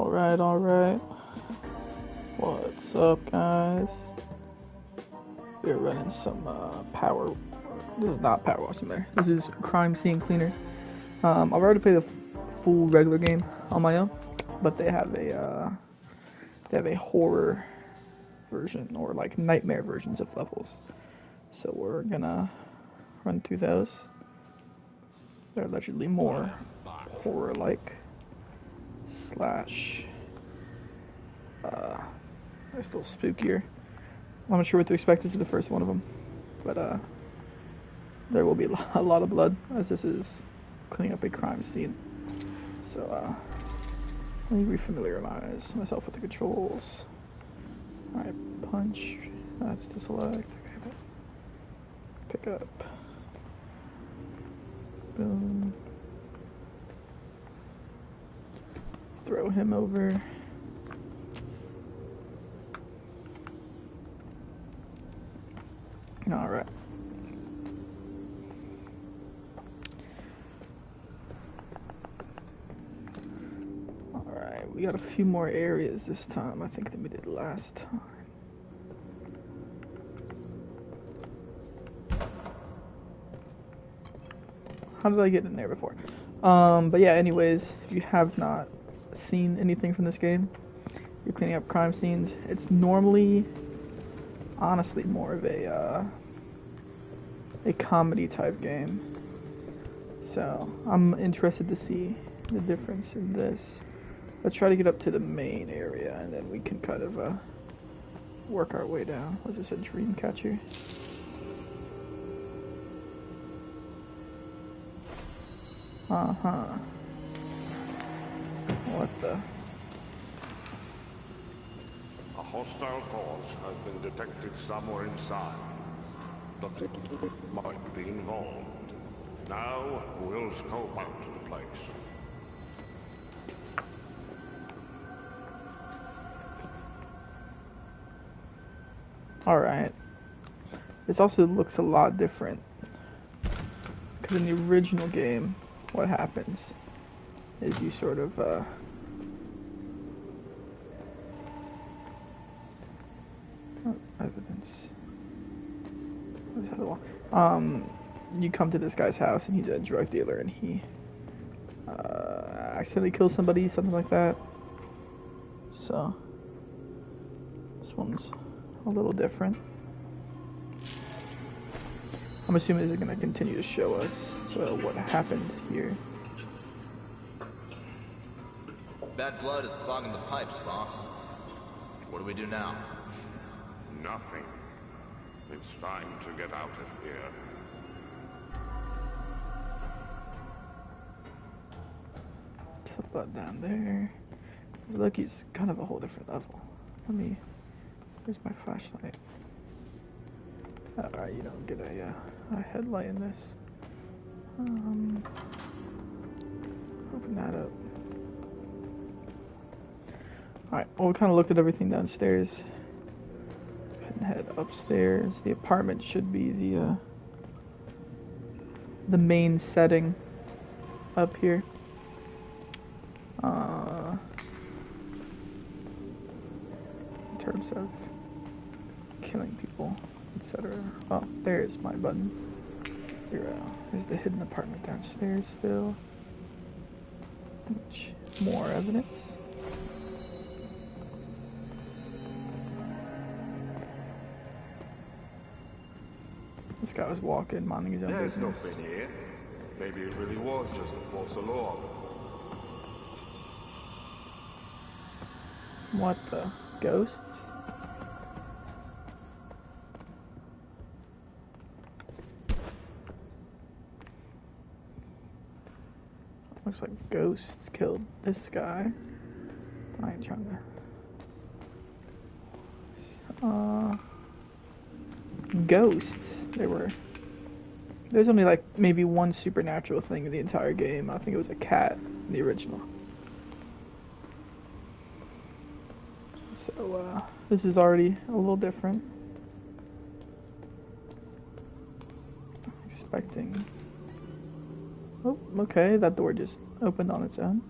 Alright. What's up, guys? We're running some power. This is not Powerwash Sim. This is Crime Scene Cleaner. I've already played a full regular game on my own, but they have a horror version, or like nightmare versions of levels. So we're gonna run through those. They're allegedly more horror-like slash they're still spookier. I'm not sure what to expect. This is the first one of them, but there will be a lot of blood, as this is cleaning up a crime scene. So let me refamiliarize myself with the controls. Alright, punch, that's to select, okay, pick up, boom, throw him over. Alright. Alright, we got a few more areas this time, I think, than we did last time. How did I get in there before? But yeah, anyways, if you have not seen anything from this game, you're cleaning up crime scenes. It's normally, honestly, more of a comedy type game. So I'm interested to see the difference in this. Let's try to get up to the main area, and then we can kind of work our way down. Was this a dream catcher? What the? A hostile force has been detected somewhere inside. The thing might be involved. Now, we'll scope out the place. Alright. This also looks a lot different. Because in the original game, what happens is you sort of evidence. What's that wall? You come to this guy's house and he's a drug dealer, and he accidentally kills somebody, something like that. So this one's a little different. I'm assuming this is going to continue to show us what happened here. Bad blood is clogging the pipes, boss. What do we do now? Nothing. It's time to get out of here. Some blood down there. Look, he's kind of a whole different level. Where's my flashlight? Alright, you don't get a headlight in this. Open that up. Alright, well, we kind of looked at everything downstairs. And head upstairs. The apartment should be the main setting up here. In terms of killing people, etc. Oh, there's my button. 0. There's the hidden apartment downstairs still. More evidence. This guy was walking, minding his own business. There's nothing here. Maybe it really was just a false alarm. What the? Ghosts? Looks like ghosts killed this guy. I ain't trying to... Ghosts. There's only like maybe one supernatural thing in the entire game. I think it was a cat in the original. So this is already a little different. Expecting... Oh, okay, that door just opened on its own.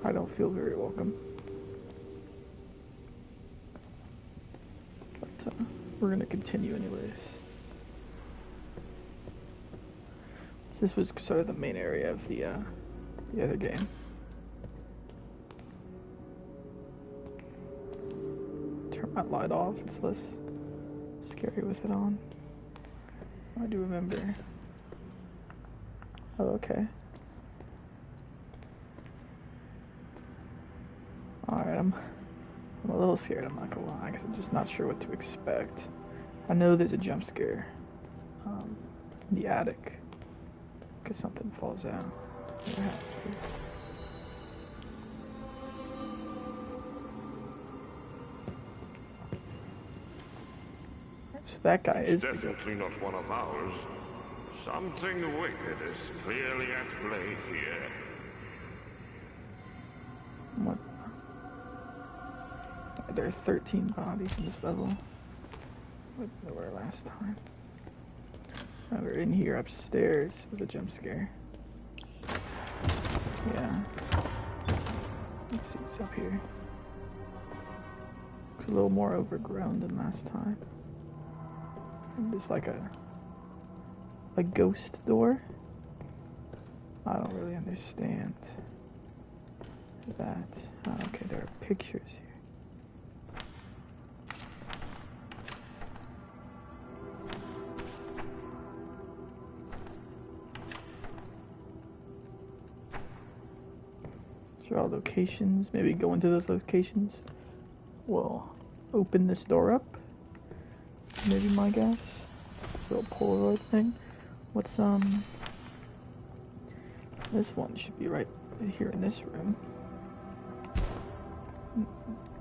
I don't feel very welcome. But we're gonna continue anyways. So this was sort of the main area of the other game. Turn my light off. It's less scary with it on. I do remember. Oh, okay. Alright, I'm a little scared, I'm not gonna lie, because I'm just not sure what to expect. I know there's a jump scare in the attic, because something falls out. So that guy is definitely not one of ours. Something wicked is clearly at play here. What? There are 13 bodies in this level. What there were last time. Remember, in here upstairs was a jump scare. Yeah. Let's see what's up here. It's a little more overgrown than last time. And there's like a ghost door. I don't really understand that. Oh, okay, there are pictures here. These are all locations. Maybe go into those locations. We'll open this door up. Maybe my guess. This little Polaroid thing. What's this one should be right here in this room.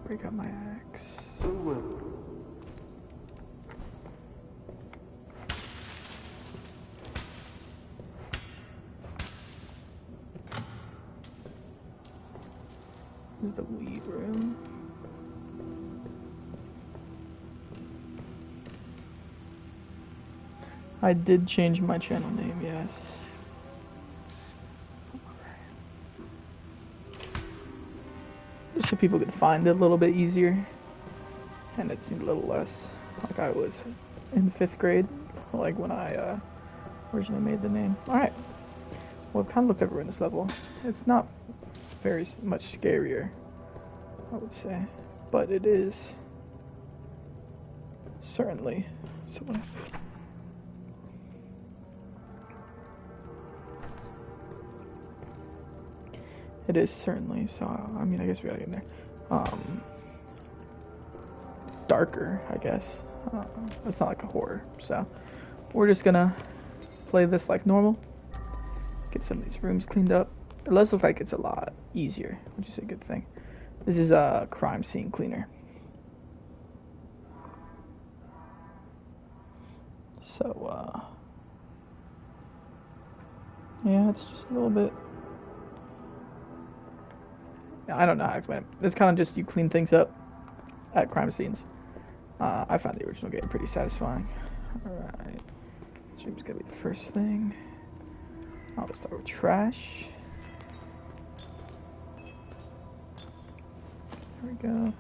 Break out my axe. This is the weed room. I did change my channel name, yes. Just so people could find it a little bit easier. And it seemed a little less like I was in 5th grade, like when I originally made the name. Alright. Well, I've kind of looked everywhere in this level. It's not very much scarier, I would say. But it is certainly something. It is certainly, so, I mean, I guess we gotta get in there. Darker, I guess. It's not like a horror, so we're just gonna play this like normal. Get some of these rooms cleaned up. It does look like it's a lot easier, which is a good thing. This is a crime scene cleaner. So, yeah, it's just a little bit... I don't know how to explain it. It's kind of just you clean things up at crime scenes. I found the original game pretty satisfying. Alright. This room's gonna be the first thing. I'll start with trash. There we go.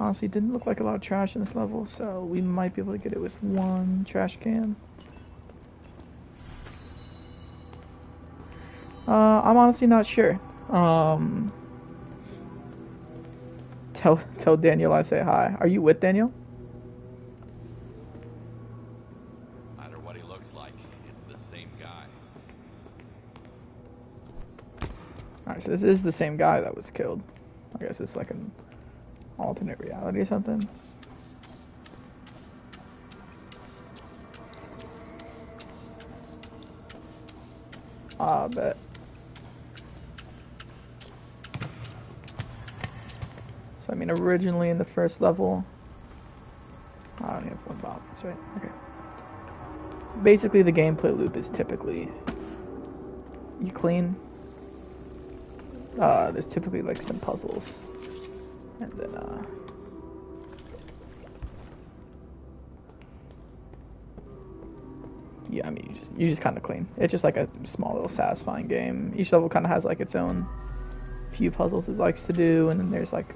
Honestly, didn't look like a lot of trash in this level, so we might be able to get it with one trash can. I'm honestly not sure. Tell Daniel I say hi. Are you with Daniel? No matter what he looks like, it's the same guy. Alright, so this is the same guy that was killed. I guess it's like an alternate reality or something. I bet. So I mean, originally in the first level, I only have one bomb. That's right. Okay. Basically, the gameplay loop is typically you clean. There's typically like some puzzles, and then yeah, I mean you just kind of clean. It's just like a small little satisfying game. Each level kind of has like its own few puzzles it likes to do, and then there's like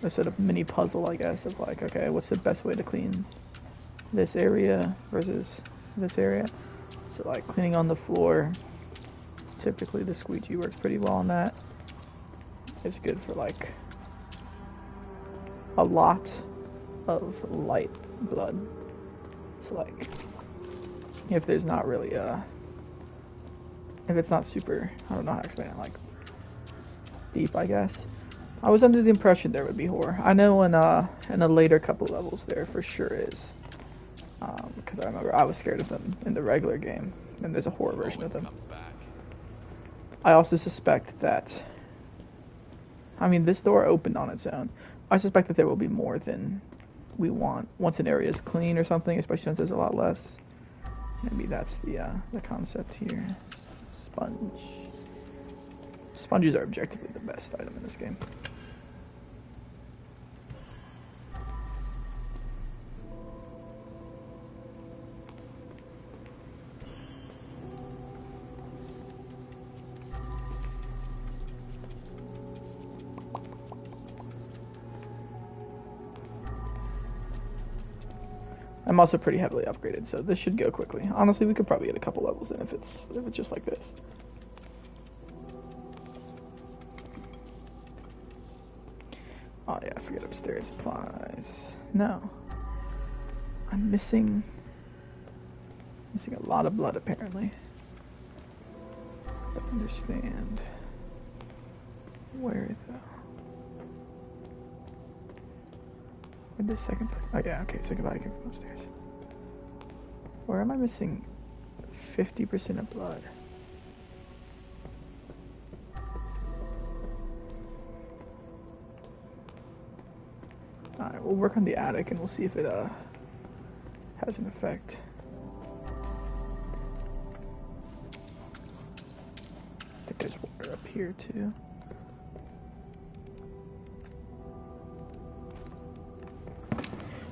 a sort of mini puzzle, I guess, of like, okay, what's the best way to clean this area versus this area? So like cleaning on the floor, typically the squeegee works pretty well on that. It's good for like a lot of light blood. So like if there's not really if it's not super, I don't know how to explain it, like deep, I guess. I was under the impression there would be horror. I know in a later couple levels there for sure is, because I remember I was scared of them in the regular game, and there's a horror version of them. I also suspect that, I mean, this door opened on its own. I suspect that there will be more than we want once an area is clean or something, especially since there's a lot less. Maybe that's the concept here. Sponge. Sponges are objectively the best item in this game. I'm also pretty heavily upgraded, so this should go quickly. Honestly, we could probably get a couple levels in if it's just like this. Oh yeah, I forget upstairs supplies. No. I'm missing a lot of blood apparently. I don't understand where though. Where'd the second place? Oh yeah, okay, so goodbye, I came from upstairs. Where am I missing 50% of blood? Alright, we'll work on the attic and we'll see if it has an effect. I think there's water up here too.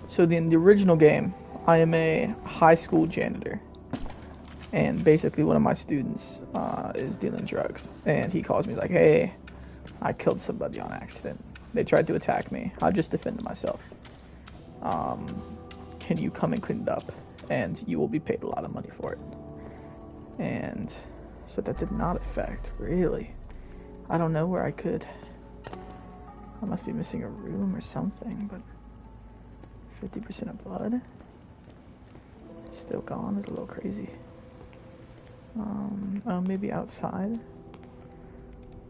So in the original game, I am a high school janitor. And basically one of my students is dealing drugs. And he calls me like, hey, I killed somebody on accident. They tried to attack me. I just defended myself. Can you come and clean it up? And you will be paid a lot of money for it. And so that did not affect, really. I don't know where I could. I must be missing a room or something, but 50% of blood. Still gone is a little crazy. Oh, maybe outside.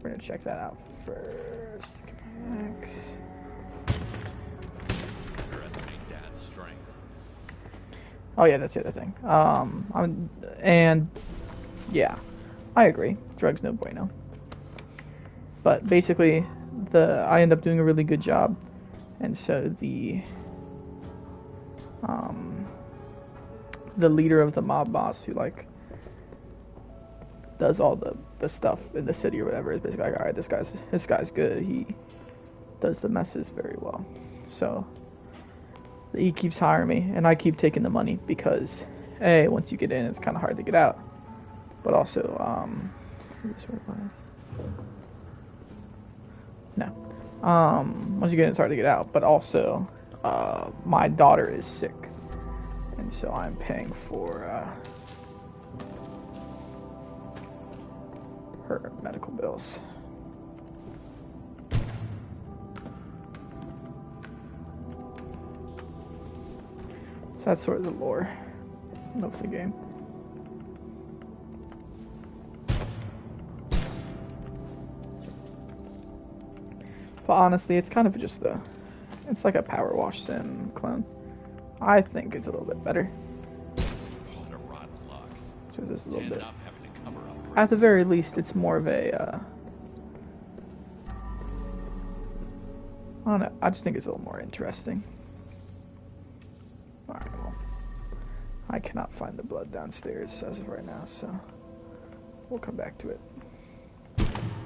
We're gonna check that out first. Max. Underestimate Dad's strength. Oh yeah, that's the other thing. And yeah, I agree. Drugs no bueno. But basically, I end up doing a really good job, and so the leader of the mob boss who like does all the stuff in the city or whatever is basically like, all right, this guy's good. He does the messes very well. So he keeps hiring me, and I keep taking the money because, A, once you get in, it's kind of hard to get out. But also, is this where it was? No. Once you get in, it's hard to get out. But also, my daughter is sick, and so I'm paying for her medical bills. So that's sort of the lore of the game. But honestly, it's kind of just it's like a Powerwash Sim clone. I think it's a little bit better. What a rotten luck. So there's a little bit. Up having to cover up for At the very least, it's more of a. I don't know. I just think it's a little more interesting. Alright, well. I cannot find the blood downstairs as of right now, so we'll come back to it.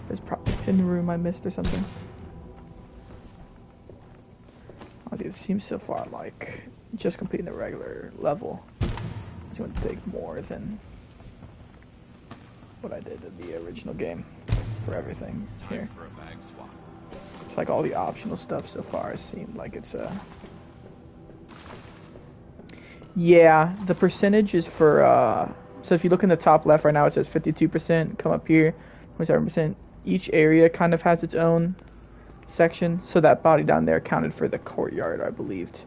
There's probably a hidden room I missed or something. Honestly, it seems so far like just completing the regular level is going to take more than what I did in the original game. for everything Time here. for a bag swap. It's like all the optional stuff so far has seemed like it's yeah, the percentage is for so if you look in the top left right now it says 52%, come up here 27%. Each area kind of has its own section, so that body down there counted for the courtyard, I believed.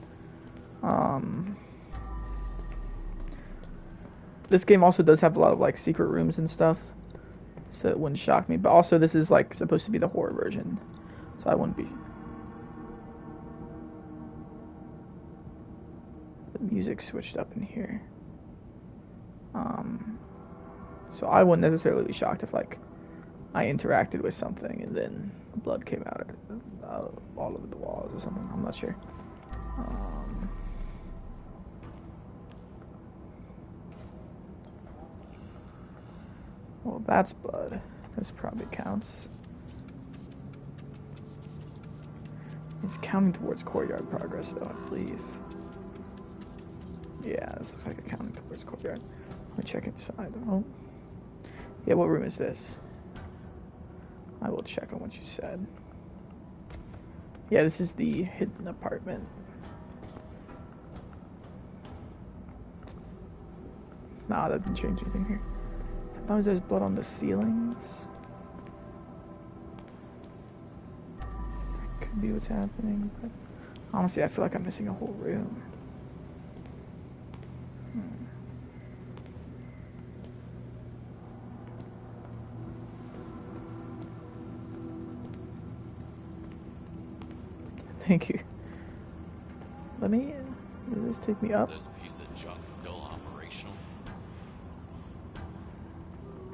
This game also does have a lot of like secret rooms and stuff, so it wouldn't shock me. But also this is like supposed to be the horror version, so I wouldn't be. The music switched up in here. So I wouldn't necessarily be shocked if like I interacted with something and then blood came out all over the walls or something. I'm not sure. Well, that's blood. This probably counts. It's counting towards courtyard progress, though, I believe. Yeah, this looks like a counting towards courtyard. Let me check inside. Oh. Yeah, what room is this? I will check on what you said. Yeah, this is the hidden apartment. Nah, that didn't change anything here. Sometimes there's blood on the ceilings. That could be what's happening, but honestly, I feel like I'm missing a whole room. Thank you. Let me. Does this take me up? This piece of junk still operational?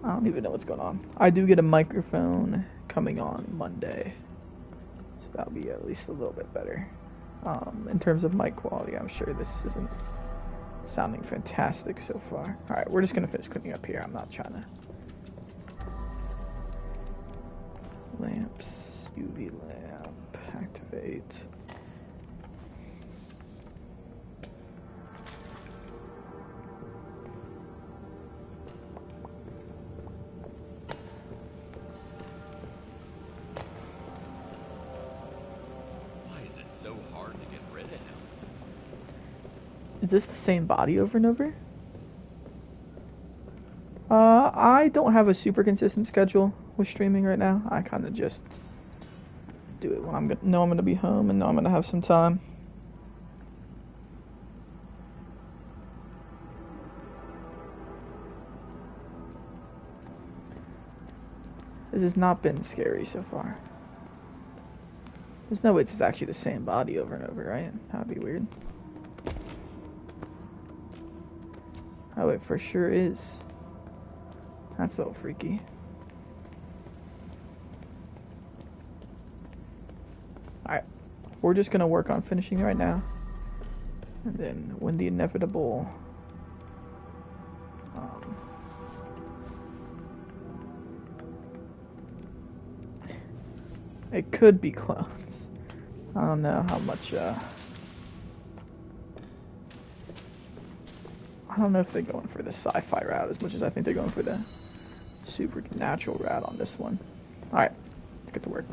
I don't even know what's going on. I do get a microphone coming on Monday, so that'll be at least a little bit better. In terms of mic quality, I'm sure this isn't sounding fantastic so far. All right, we're just gonna finish cleaning up here. I'm not trying to. Lamps, UV lamp, activate. So hard to get rid of him. Is this the same body over and over? I don't have a super consistent schedule with streaming right now. I kind of just do it when I'm gonna be home and know I'm gonna have some time. This has not been scary so far. There's no way it's actually the same body over and over, right? That'd be weird. Oh, it for sure is. That's a little freaky. Alright. We're just gonna work on finishing right now. And then when the inevitable... it could be clones. I don't know how much, I don't know if they're going for the sci-fi route as much as I think they're going for the supernatural route on this one. Alright, let's get to work.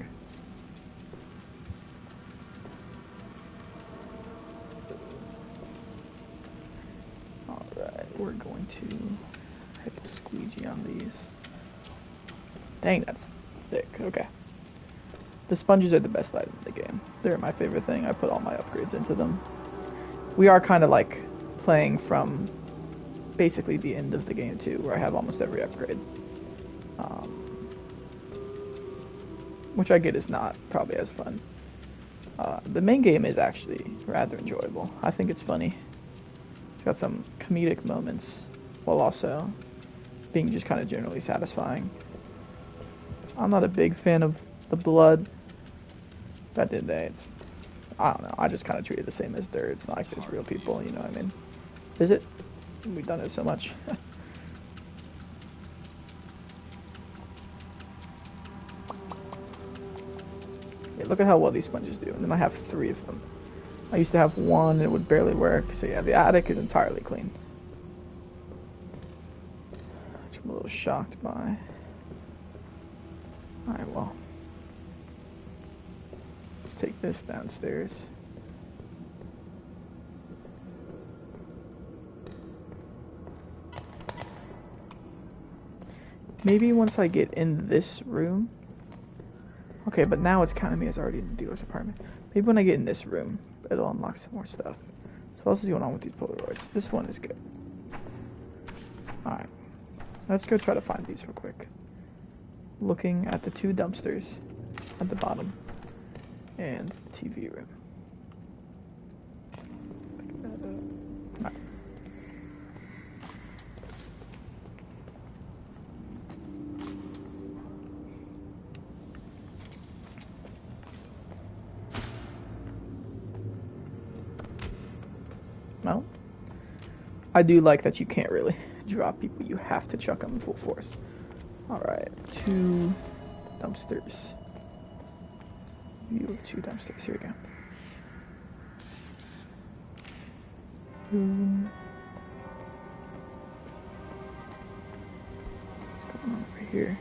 Alright, we're going to hit the squeegee on these. Dang, that's thick. Okay. The sponges are the best item in the game. They're my favorite thing. I put all my upgrades into them. We are kind of like playing from basically the end of the game too, where I have almost every upgrade. Which I get is not probably as fun. The main game is actually rather enjoyable. I think it's funny. It's got some comedic moments while also being just kind of generally satisfying. I'm not a big fan of the blood. That did that. It's, I don't know. I just kind of treat it the same as dirt. It's not like there's real people, you know what I mean? Is it? We've done it so much. Yeah, look at how well these sponges do. And then I have 3 of them. I used to have 1 and it would barely work. So yeah, the attic is entirely clean. Which I'm a little shocked by. Alright, well. Let's take this downstairs. Maybe once I get in this room. Okay, but now it's counting me as already in the dealer's apartment. Maybe when I get in this room, it'll unlock some more stuff. So what else is going on with these Polaroids? This one is good. Alright. Let's go try to find these real quick. Looking at the 2 dumpsters at the bottom. And the TV room. Pick that up. Alright. Well, I do like that you can't really drop people. You have to chuck them full force. Alright, 2 dumpsters. View of 2 dumpsters. Here we go. Boom. What's going on over here?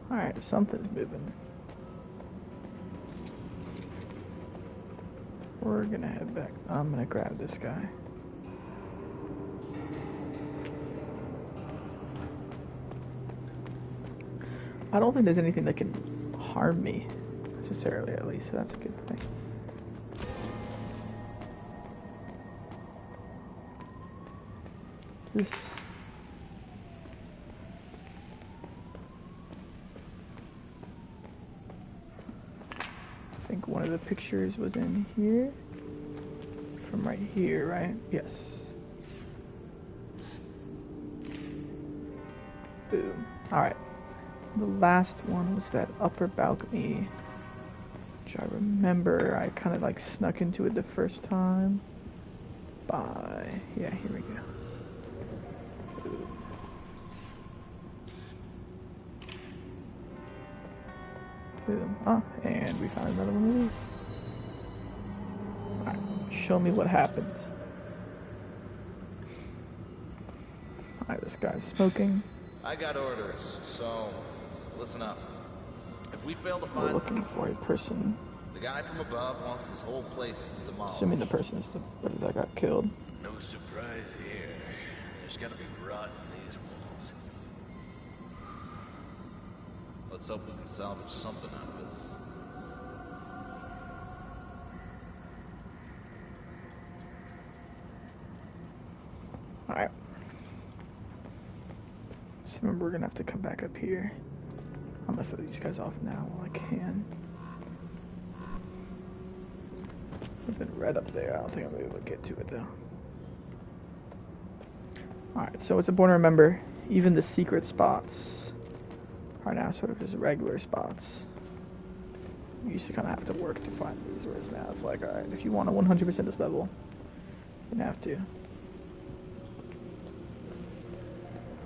Alright, something's moving. We're gonna head back. I'm gonna grab this guy. I don't think there's anything that can harm me, necessarily, at least, so that's a good thing. This... I think one of the pictures was in here. From right here, right? Yes. Boom. Alright. The last one was that upper balcony, which I remember I kind of like snuck into it the first time by... Yeah, here we go. Boom. Boom. Oh, and we found another one of these. Alright, show me what happened. Alright, this guy's smoking. I got orders, so listen up. If we fail to We're find looking for a person. the guy from above wants this whole place demolished. Assuming the person is the brother that got killed. No surprise here. There's gotta be rot in these walls. Let's hope we can salvage something out of it. Alright. So remember, we're gonna have to come back up here. I'm gonna throw these guys off now while I can. I've been red up there. I don't think I'm gonna be able to get to it though. Alright, so it's important to remember, even the secret spots are now sort of just regular spots. You used to kind of have to work to find these, whereas now it's like, alright, if you want to 100% this level, you have to.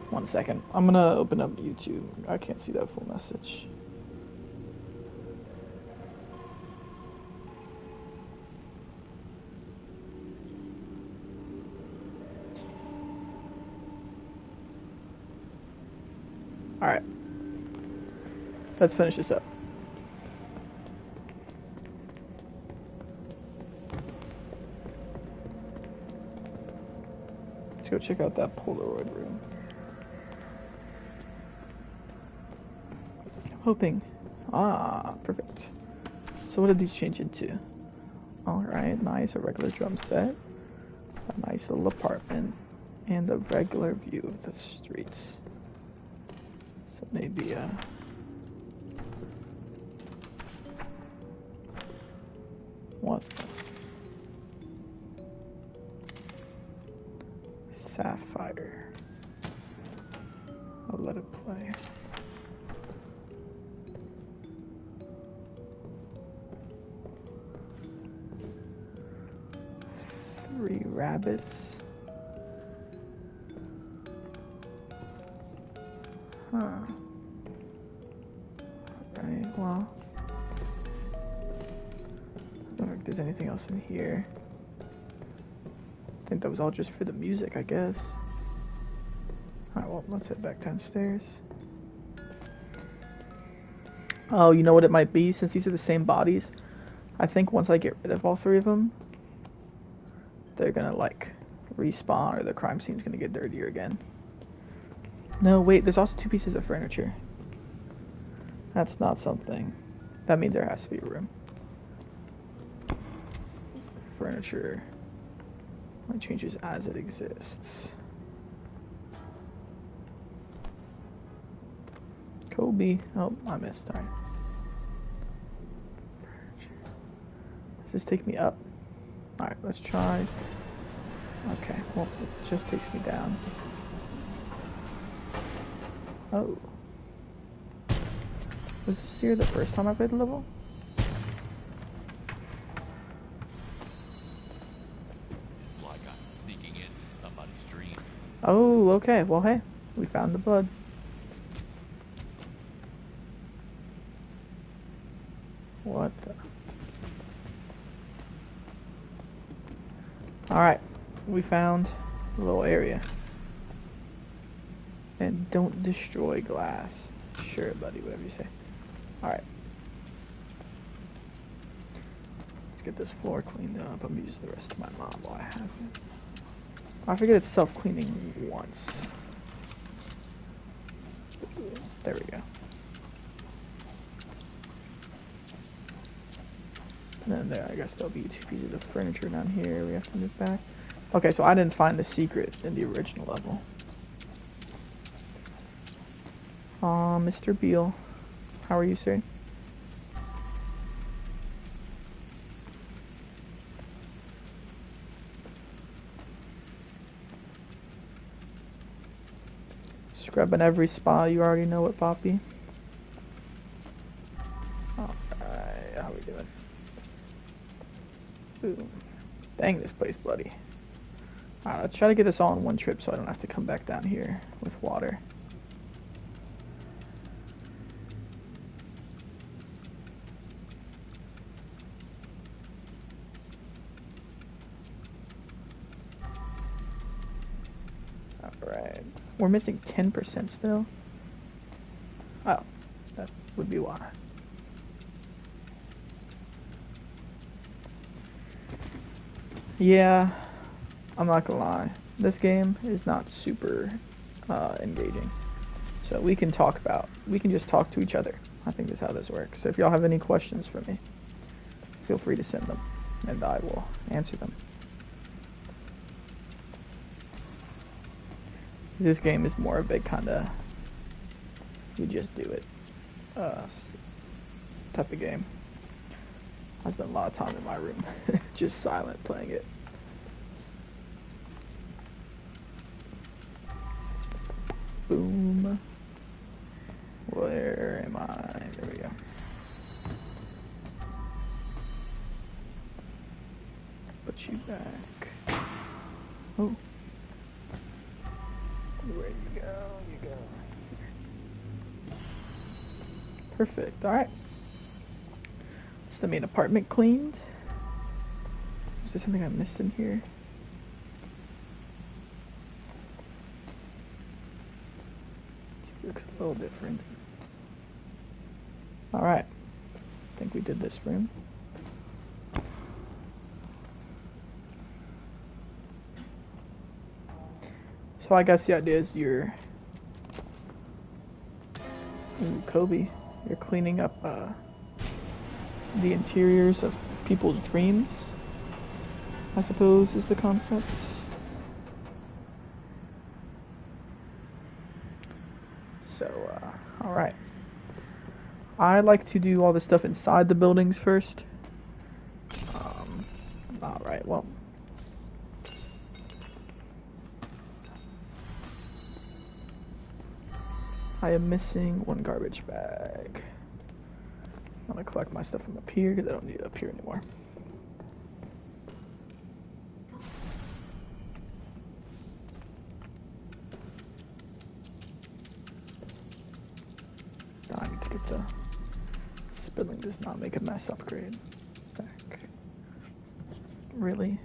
1 second. I'm gonna open up YouTube. I can't see that full message. Alright. Let's finish this up. Let's go check out that Polaroid room. Hoping. Ah, perfect. So what did these change into? Alright, nice. A regular drum set. A nice little apartment. And a regular view of the streets. So maybe what? Sapphire. I'll let it play. Three rabbits. Huh. Alright, well. I don't think there's anything else in here. I think that was all just for the music, I guess. Alright, well, let's head back downstairs. Oh, you know what it might be? Since these are the same bodies, I think once I get rid of all three of them, they're gonna, like, respawn, or the crime scene's gonna get dirtier again. No, wait, there's also 2 pieces of furniture. That's not something. That means there has to be a room. Furniture only changes as it exists. Kobe. Oh, I missed. Alright. Does this take me up? Alright, let's try. Okay, well, it just takes me down. Oh. Was this here the first time I played the level? It's like I'm sneaking into somebody's dream. Oh, okay. Well, hey, we found the blood. What the? Alright, we found a little area. And don't destroy glass. Sure, buddy, whatever you say. Alright. Let's get this floor cleaned up. I'm gonna use the rest of my mob while I have it. I forget it's self-cleaning once. There we go. And then there, I guess there'll be 2 pieces of furniture down here. We have to move back. Okay, so I didn't find the secret in the original level. Mr. Beale. How are you, sir? Scrubbing every spot. You already know it, Poppy. Alright, how we doing? Ooh. Dang, this place bloody. Alright, let's try to get this all in one trip so I don't have to come back down here with water. Alright. We're missing 10% still? Oh, that would be why. Yeah, I'm not gonna lie. This game is not super engaging. So we can just talk to each other. I think is how this works. So if y'all have any questions for me, feel free to send them, and I will answer them. This game is more of a kind of you just do it type of game. I spent a lot of time in my room just silent playing it. Boom. Where am I? There we go. Put you back. Oh. Where you go? You go. Perfect. Alright. It's the main apartment cleaned. Is there something I missed in here? It looks a little different. Alright. I think we did this room. So I guess the idea is you're... Ooh, Kobe. You're cleaning up the interiors of people's dreams, I suppose is the concept. So, alright. I like to do all the stuff inside the buildings first. Alright, well. I am missing 1 garbage bag. I'm gonna collect my stuff from up here because I don't need it up here anymore. I need to get the spilling does not make a mess upgrade back. Really?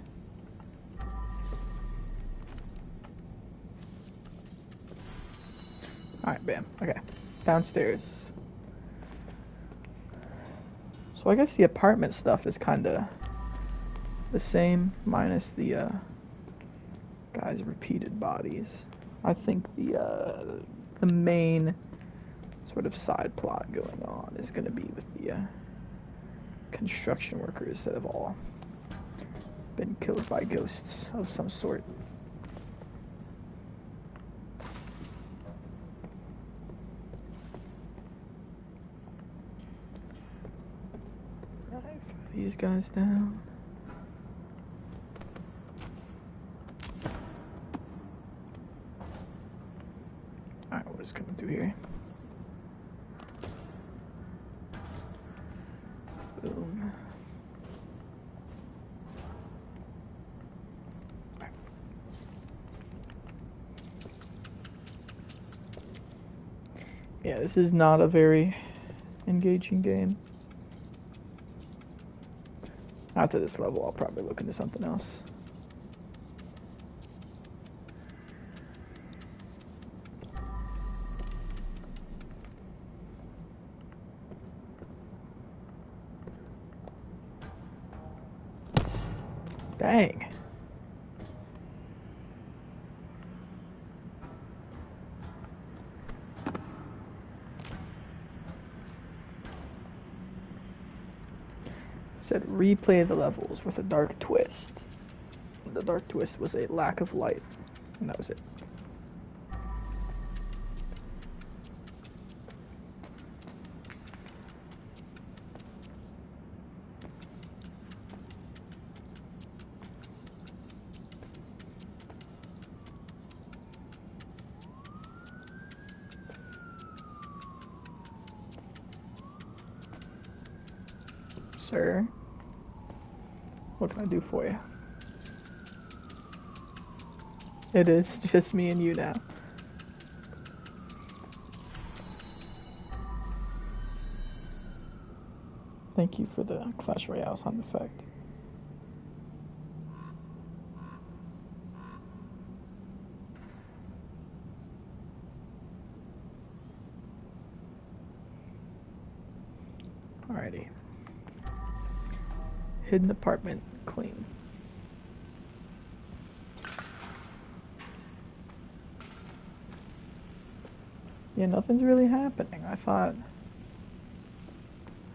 bam. Okay. Downstairs. So I guess the apartment stuff is kind of the same, minus the guys' repeated bodies. I think the main sort of side plot going on is going to be with the construction workers that have all been killed by ghosts of some sort. These guys down. Alright, what is coming through here? Boom. Yeah, this is not a very engaging game. After this level, I'll probably look into something else. Dang. Said replay the levels with a dark twist. The dark twist was a lack of light, and that was it. Sir, what can I do for you? It is just me and you now. Thank you for the Clash Royale sound effect. Alrighty. Hidden apartment, clean. Yeah, nothing's really happening. I thought,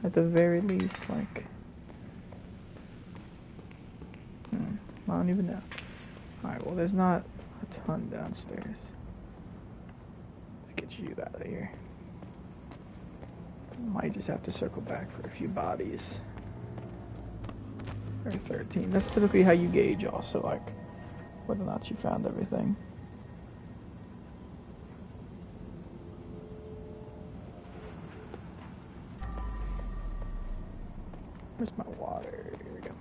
at the very least, like, I don't even know. Alright, well, there's not a ton downstairs. Let's get you out of here. Might just have to circle back for a few bodies. Or 13. That's typically how you gauge also, like, whether or not you found everything. Where's my water? Here we go.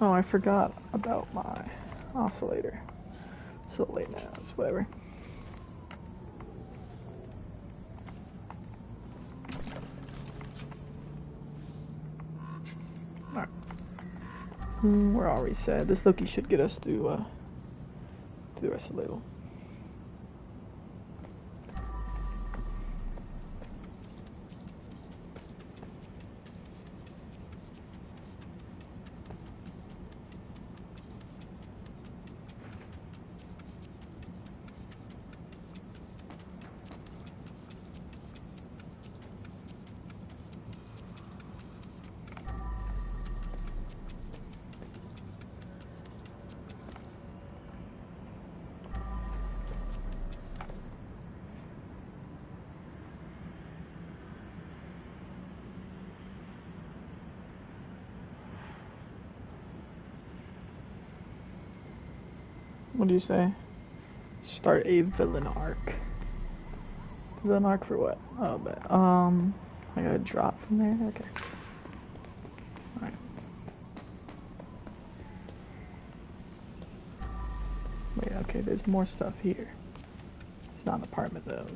Oh, I forgot about my oscillator. It's so late now, it's whatever. Alright. We're all reset. This Loki should get us through the rest of the level. What do you say? Start a villain arc. Villain arc for what? Oh, but I gotta drop from there. Okay. All right. Wait. Okay. There's more stuff here. It's not an apartment though.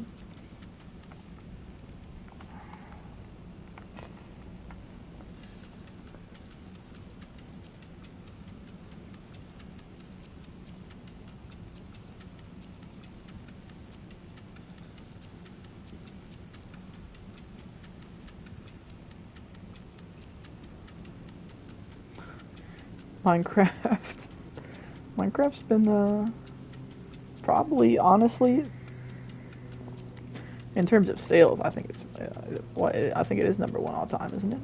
Minecraft. Minecraft's been probably, honestly, in terms of sales, I think it's I think it is number one all time, isn't it?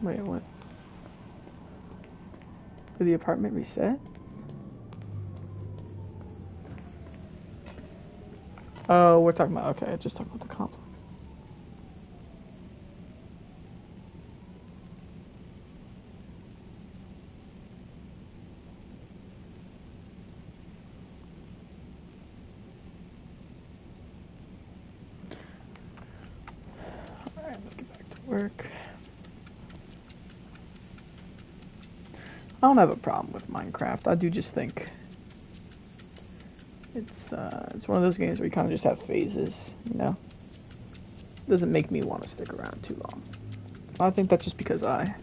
Wait, what? Did the apartment reset? Oh, we're talking about, okay, just talking about the complex. Alright, let's get back to work. I don't have a problem with Minecraft. I do just think it's one of those games where you kind of just have phases, you know? It doesn't make me want to stick around too long. I think that's just because I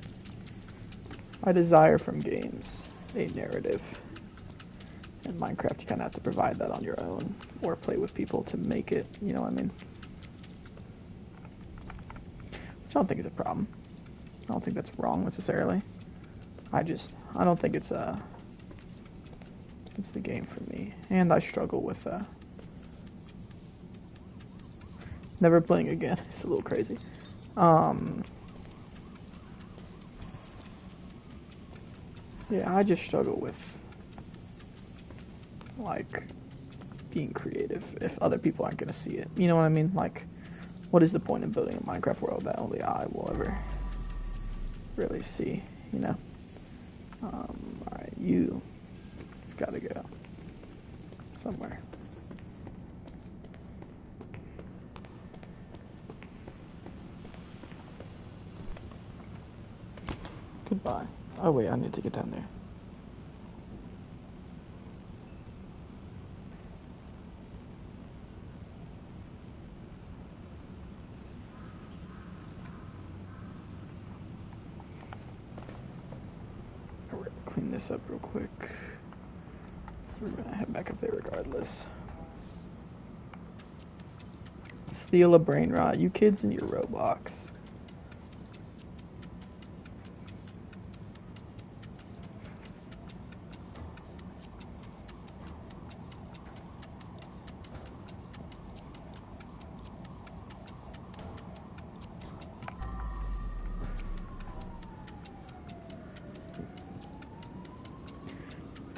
desire from games a narrative. In Minecraft, you kind of have to provide that on your own, or play with people to make it, you know what I mean? Which I don't think is a problem. I don't think that's wrong necessarily. I don't think it's the game for me. And I struggle with never playing again. It's a little crazy. Yeah, I just struggle with like being creative if other people aren't gonna see it. You know what I mean? Like, what is the point in building a Minecraft world that only I will ever really see? You know. Alright, you've got to go somewhere. Goodbye. Oh wait, I need to get down there. Alright, clean this up real quick. We're gonna head back up there regardless. Steal a brain rot. You kids and your Roblox.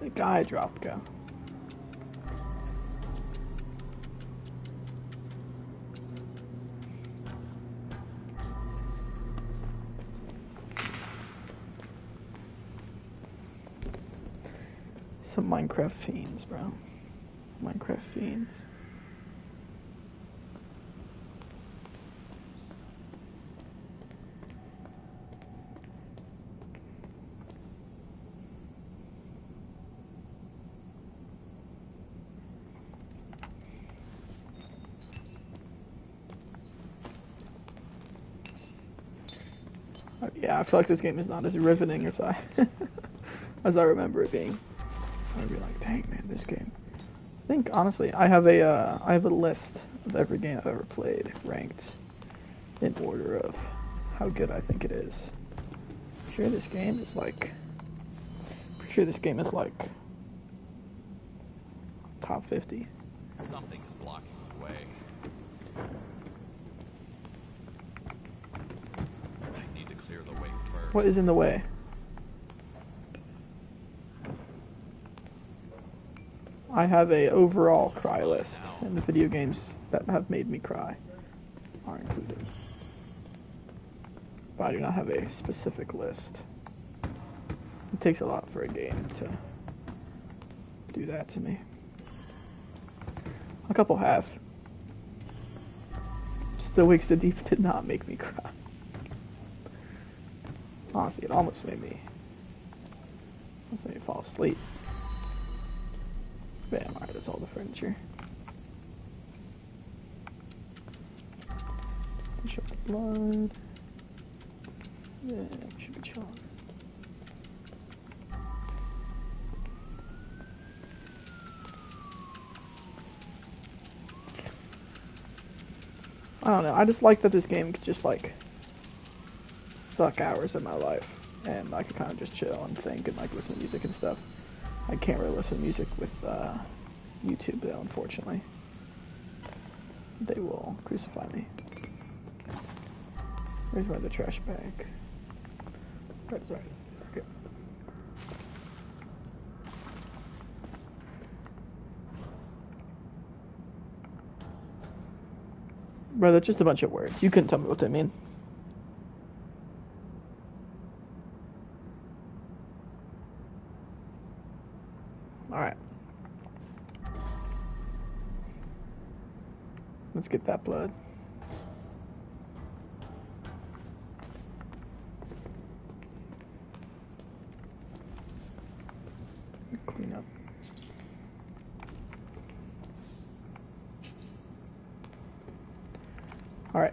The guy dropped go. Some Minecraft fiends, bro. Minecraft fiends. Yeah, I feel like this game is not as riveting as I as I remember it being. I'd be like, dang man, this game. I think honestly, I have a list of every game I've ever played, ranked in order of how good I think it is. I'm sure this game is like. Pretty sure this game is like top 50. Something is blocking the way. I need to clear the way first. What is in the way? I have a overall cry list, and the video games that have made me cry are included. But I do not have a specific list. It takes a lot for a game to do that to me. A couple have. Still Wakes the Deep did not make me cry. Honestly, it almost made me fall asleep. Bam, alright, that's all the furniture. Show the blood. Yeah, we should be chilling. I don't know. I just like that this game could just like suck hours of my life, and I could kind of just chill and think and like listen to music and stuff. I can't really listen to music with YouTube though, unfortunately. They will crucify me. Where's my other trash bag? Right, sorry. Okay. Bro, that's just a bunch of words. You couldn't tell me what they mean. Alright. Let's get that blood. Clean up. Alright.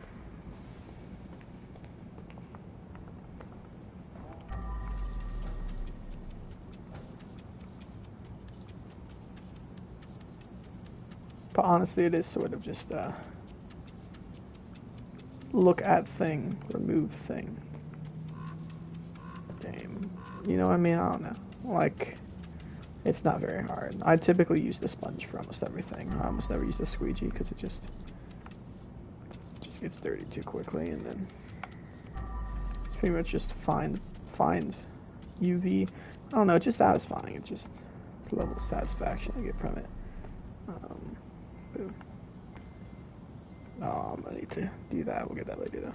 But honestly, it is sort of just look at thing, remove thing game. You know what I mean? I don't know. Like, it's not very hard. I typically use the sponge for almost everything. I almost never use the squeegee because it just gets dirty too quickly, and then it's pretty much just finds UV. I don't know, it's just satisfying. It's just a level of satisfaction I get from it. Boom. Oh, I'm gonna need to do that. We'll get that later though.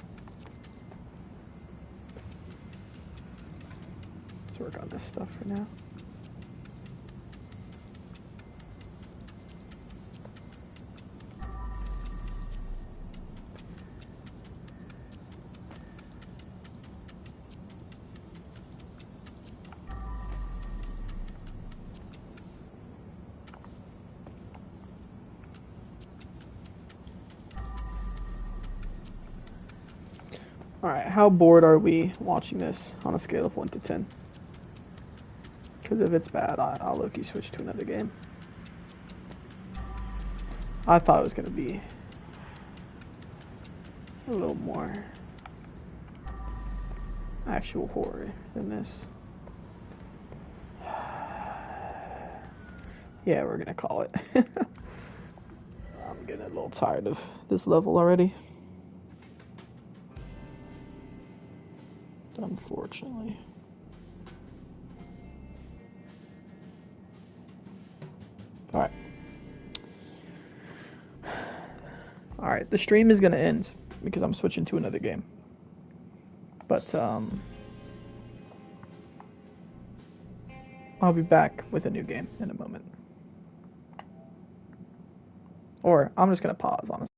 Let's work on this stuff for now. Alright, how bored are we watching this on a scale of 1 to 10? Because if it's bad, I'll low-key switch to another game. I thought it was going to be a little more actual horror than this. Yeah, we're going to call it. I'm getting a little tired of this level already. Unfortunately. Alright. Alright, the stream is going to end because I'm switching to another game. But, I'll be back with a new game in a moment. Or, I'm just going to pause, honestly.